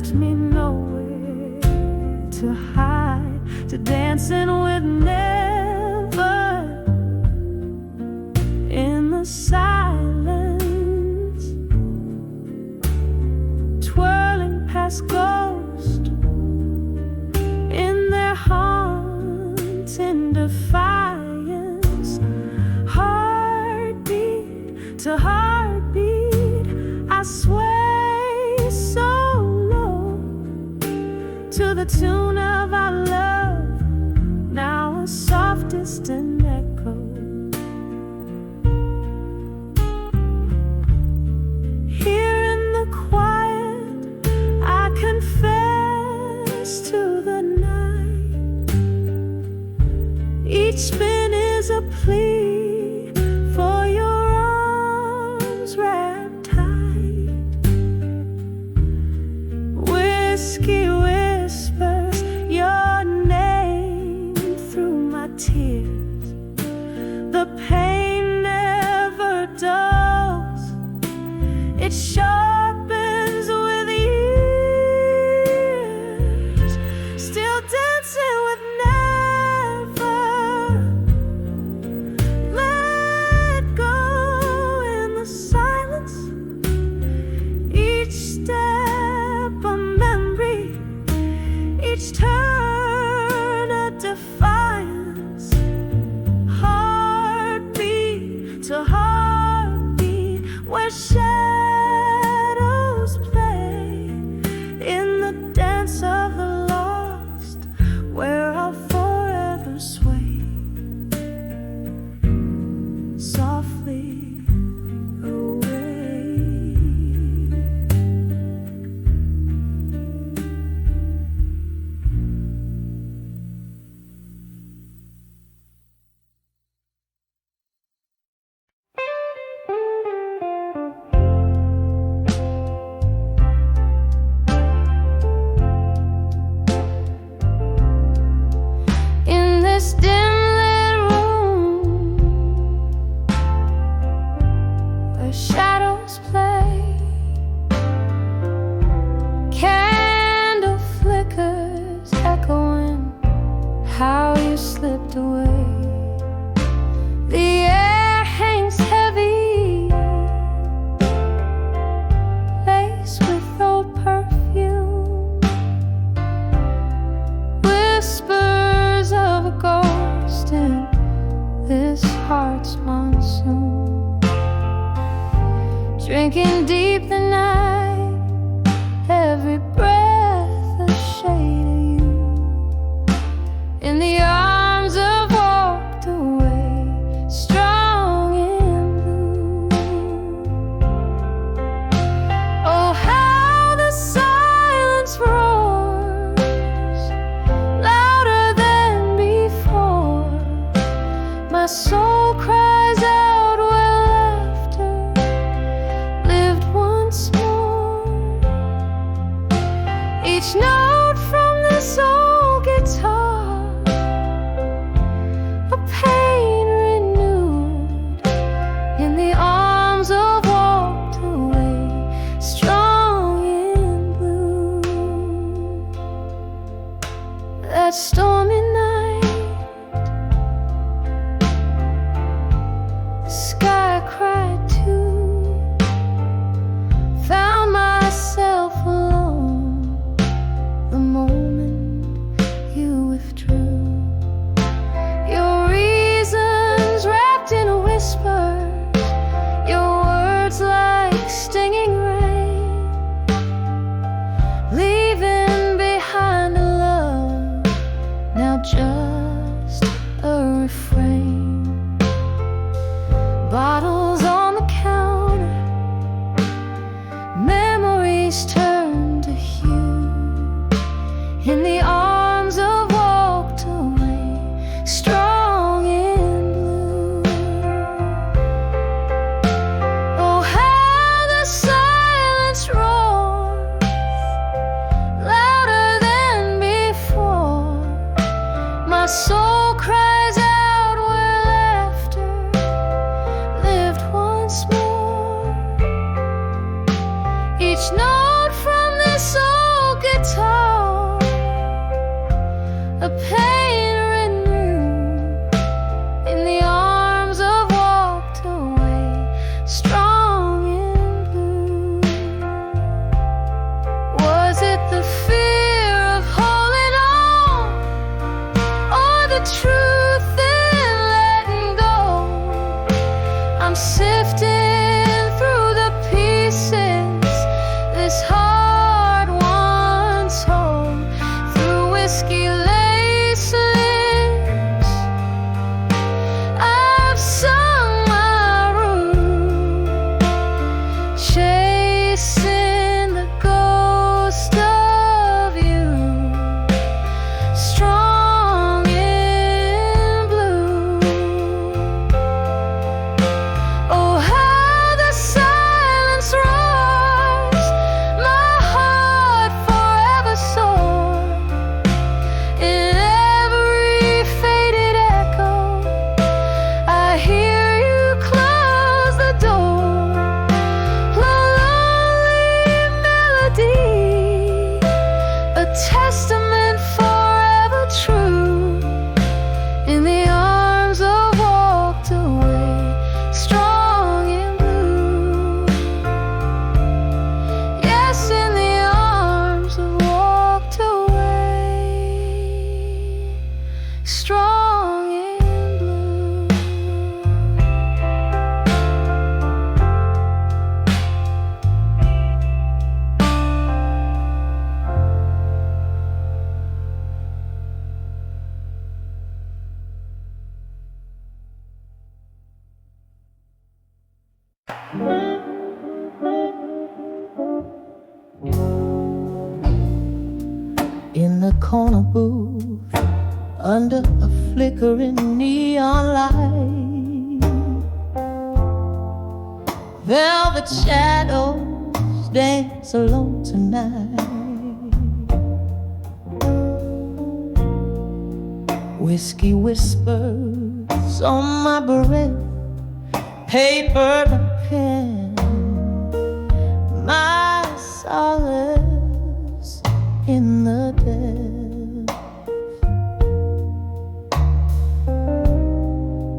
left me nowhere to hide, to dancing with never in the silence, twirling past ghosts in their haunting defiance. Heartbeat to heartbeat, I sway so low to the tune of our love, now a soft distant echo. Here in the quiet, I confess to the night. Each spin is a plea for your arms wrapped tight. Whiskey whispers your name through my tears. The pain never dulls, it sharpens with years. Still dancing with never. Let go in the silence. Each step a memory, each turn a defiance. Heartbeat to heartbeat, where shadows play in the dance of the lost, where I'll forever sway softly away. In this dim-lit room where shadows play, candle flickers echoing how you slipped away. The air hangs heavy, laced with old perfume, whispers of a ghost in this heart's monsoon. Drinking deep the night, every breath a shade of you. In the arms of walked away, strong in blue. Oh, how the silence roars, louder than before. My soul cries out where laughter lived once more. Each note from this old guitar, a pain renewed in the arms of walked away, strong in blue. That stormy night, the sky cried too. Found myself alone the moment you withdrew. Your reasons wrapped in whispers, your words like stinging rain, leaving behind a love now just a refrain. Bottles on the counter, memories turn to hue. In the arms of walked away, strong in blue. Oh, how the silence roars, louder than before. My soul cries out where laughter lived once more. Each note from this old chasing the ghost of you, strong in blue. Oh, how the silence roars, my heart forever sore. In every faded echo, I hear you close the door. Lonely melody, a testament forever true. In the arms of walked away, strong in blue. Yes, in the arms of walked away, strong in blue. In the corner booth, under a flickering neon light, velvet shadows dance alone tonight. Whiskey whispers on my breath, paper and pen, my solace in the depth.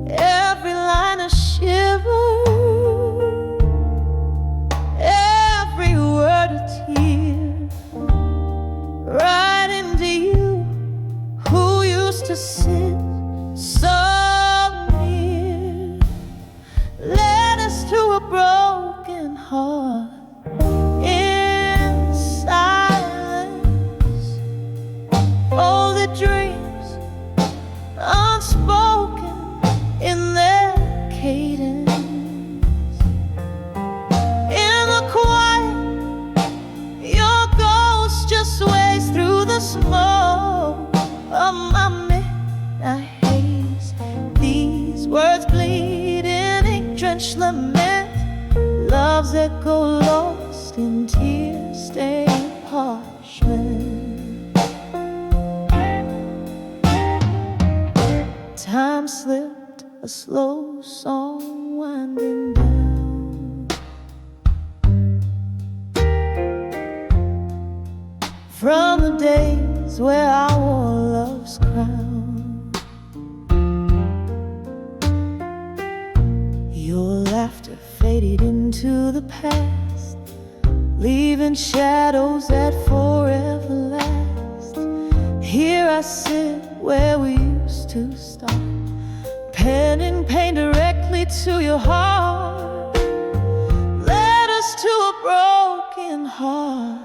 Every line a shiver, every word a tear, right into you, who used to sit so near. Led us to a broken heart in silence. All the dreams unspoken in their cadence. In the quiet, your ghost just sways through the smoke of my midnight haze. These words bleed in ink-drenched lament, love's echo lost in tear-stained parchment. Time slipped, a slow song winding down. From the days where I wore love's crown, your laughter faded into the past, leaving shadows that forever last. Here I sit where we used to stop, penning pain directly to your heart. Led us to a broken heart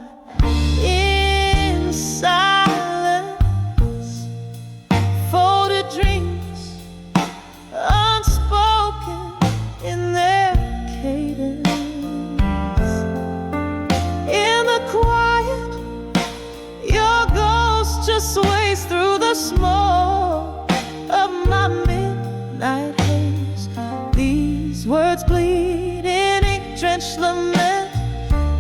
in silence. Folded dreams unspoken in their cadence. In the quiet, your ghost just sways through the smoke of my midnight haze. These words bleed in ink-drenched lament,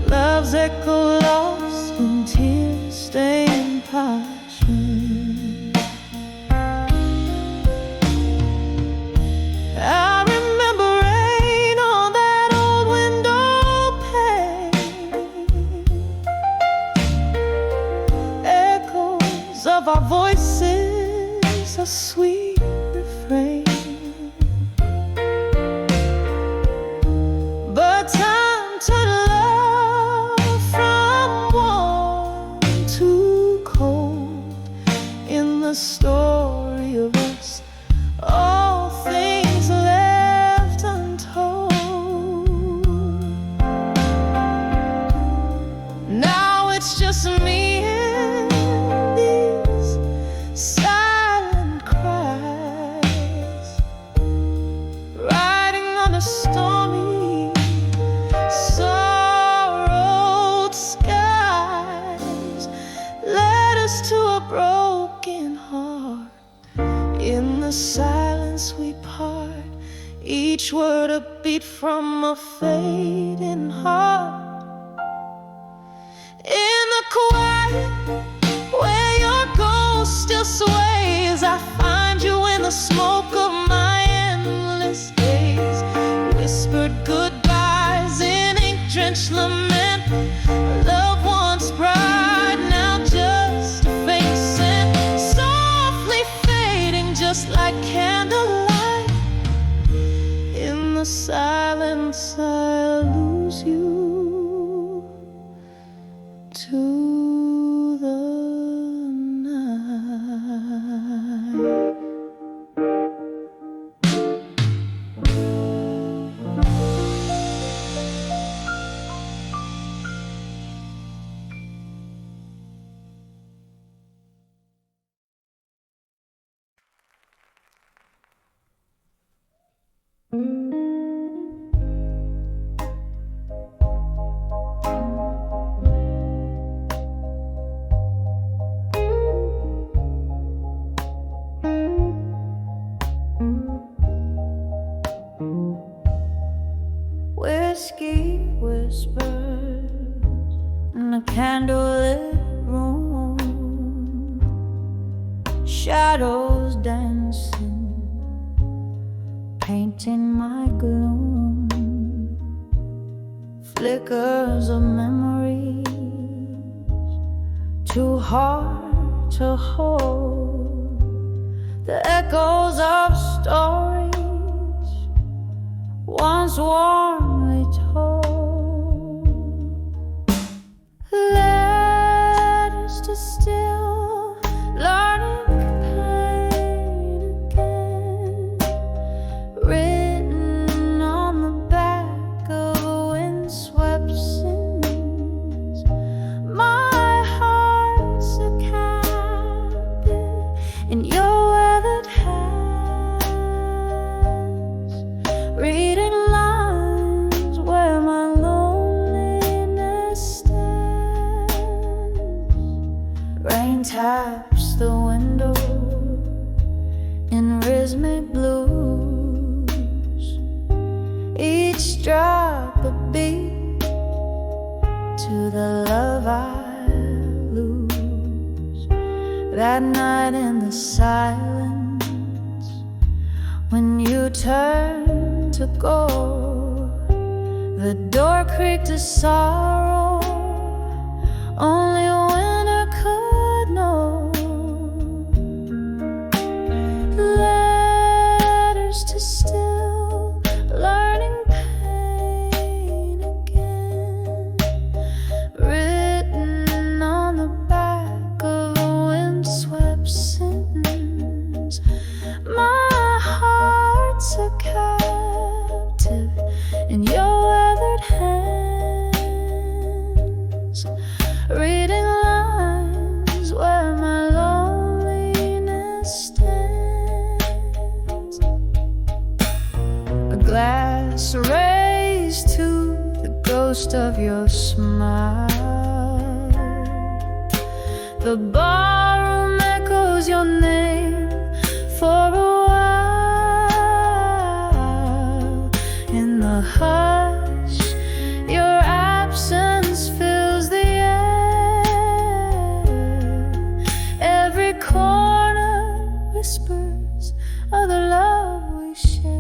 love's echo lost in tear-stained parchment. I remember rain on that old window pane, echoes of our voices, a sweet refrain. But time turned love from warm to cold. each word a beat from a fading heart. In the quiet where your ghost still sways, I find you in the smoke of my endless days. Whispered goodbyes in ink-drenched lament, loved one's pride now just a faint scent, softly fading just like candlelight. In the silence I lose you to the night. Whiskey whispers in a candlelit room, shadows dancing, painting my gloom, flickers of memories, too hard to hold, the echoes of stories once warmly told, letters to still learning pain again, written on the back of windswept sins. My heart's a captive in your weathered hands, reading lines where my loneliness stands. Rain taps the window in rhythmic blues, each drop a beat to the love I lose. That night in the silence, when you turned to go, the door creaked to sorrow only winter could know. Letters to still learning pain again, written on the back of a windswept sentence. My heart's a captive in your weathered hands, reading lines where my loneliness stands. A glass raised to the ghost of your smile, the barroom echoes your name for a while. In the hush, your absence fills the air. Every corner whispers of the love we shared.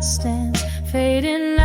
distance, fading